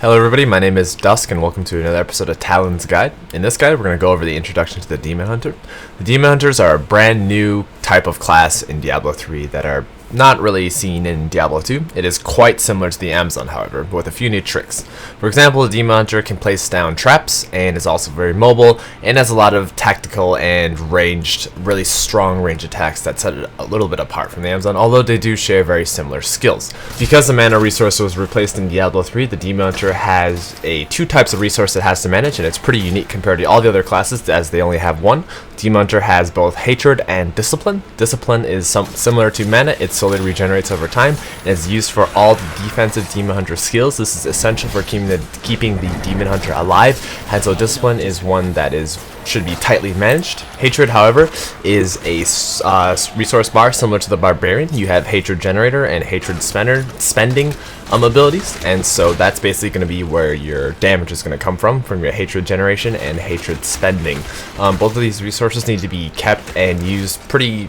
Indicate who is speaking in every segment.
Speaker 1: Hello everybody, my name is Dusk and welcome to another episode of TalonzGuide. In this guide, we're going to go over the introduction to the Demon Hunter. The Demon Hunters are a brand new type of class in Diablo 3 that are not really seen in Diablo 2. It is quite similar to the Amazon, however, with a few new tricks. For example, the Demon Hunter can place down traps and is also very mobile and has a lot of tactical and ranged, really strong range attacks that set it a little bit apart from the Amazon, although they do share very similar skills. Because the mana resource was replaced in Diablo 3, the Demon Hunter has two types of resource it has to manage, and it's pretty unique compared to all the other classes as they only have one. Demon Hunter has both Hatred and Discipline. Discipline is similar to mana. It slowly regenerates over time and is used for all the defensive Demon Hunter skills. This is essential for keeping the Demon Hunter alive, and so Discipline is one that should be tightly managed. Hatred, however, is a resource bar similar to the Barbarian. You have Hatred Generator and Hatred Spending abilities, and so that's basically going to be where your damage is going to come from your Hatred Generation and Hatred Spending. Both of these resources need to be kept and used pretty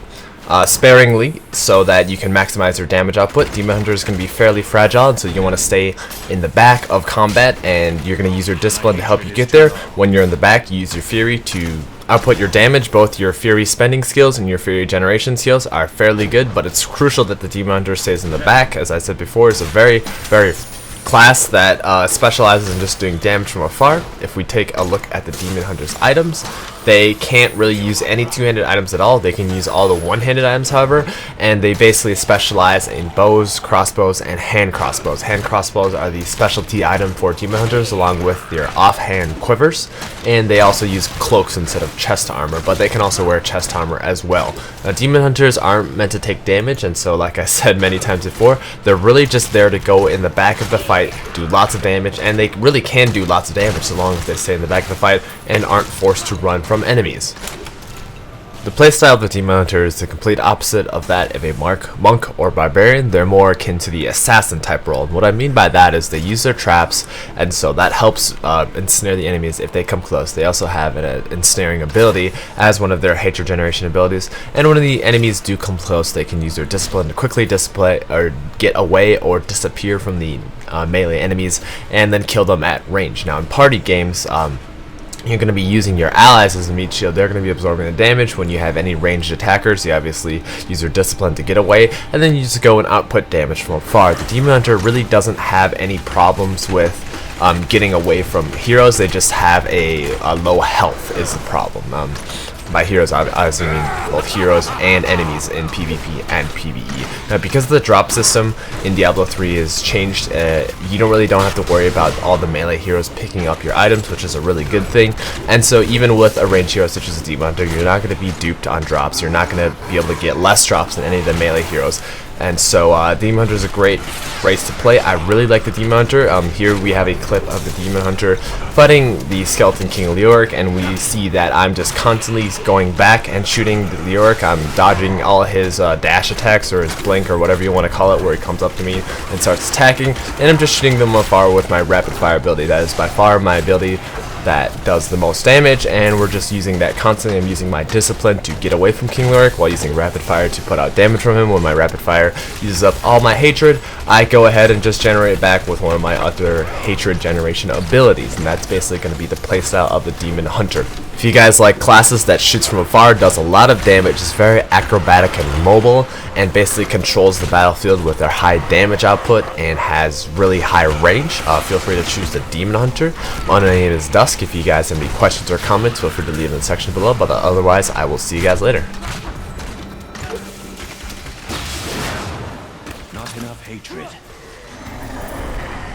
Speaker 1: sparingly so that you can maximize your damage output. Demon Hunter is going to be fairly fragile, and so you want to stay in the back of combat, and you're going to use your Discipline to help you get there. When you're in the back, you use your Fury to output your damage. Both your Fury spending skills and your Fury generation skills are fairly good, but it's crucial that the Demon Hunter stays in the back. As I said before, it's a very class that specializes in just doing damage from afar. If we take a look at the Demon Hunter's items, they can't really use any two-handed items at all. They can use all the one-handed items, however, and they basically specialize in bows, crossbows, and hand crossbows. Hand crossbows are the specialty item for Demon Hunters, along with their offhand quivers, and they also use cloaks instead of chest armor, but they can also wear chest armor as well. Now, Demon Hunters aren't meant to take damage, and so, like I said many times before, they're really just there to go in the back of the fight, do lots of damage, and they really can do lots of damage so long as they stay in the back of the fight and aren't forced to run from enemies. The playstyle of the Demon Hunter is the complete opposite of that of a monk or barbarian. They're more akin to the assassin type role. And what I mean by that is they use their traps, and so that helps ensnare the enemies if they come close. They also have an ensnaring ability as one of their Hatred Generation abilities, and when the enemies do come close, they can use their Discipline to quickly display or get away or disappear from the melee enemies and then kill them at range. Now in party games, you're going to be using your allies as a meat shield. They're going to be absorbing the damage. When you have any ranged attackers, you obviously use your Discipline to get away, and then you just go and output damage from afar. The Demon Hunter really doesn't have any problems with getting away from heroes. They just have a low health is the problem. By heroes, I obviously mean both heroes and enemies in PvP and PvE. Now, because the drop system in Diablo 3 is changed, you don't have to worry about all the melee heroes picking up your items, which is a really good thing. And so even with a ranged hero such as a Demon Hunter, you're not going to be duped on drops. You're not going to be able to get less drops than any of the melee heroes. And so Demon Hunter is a great race to play. I really like the Demon Hunter. Here we have a clip of the Demon Hunter fighting the Skeleton King Leoric, and we see that I'm just constantly going back and shooting the Leoric. I'm dodging all his dash attacks or his blink or whatever you want to call it, where he comes up to me and starts attacking, and I'm just shooting them afar with my rapid fire ability. That is by far my ability that does the most damage, and we're just using that constantly. I'm using my Discipline to get away from King Leoric while using rapid fire to put out damage from him. When my rapid fire uses up all my hatred, I go ahead and just generate back with one of my other Hatred Generation abilities, and that's basically going to be the playstyle of the Demon Hunter. If you guys like classes that shoots from afar, does a lot of damage, is very acrobatic and mobile, and basically controls the battlefield with their high damage output and has really high range, feel free to choose the Demon Hunter. My name is Dusk. If you guys have any questions or comments, feel free to leave in the section below, but otherwise I will see you guys later.
Speaker 2: Not enough hatred.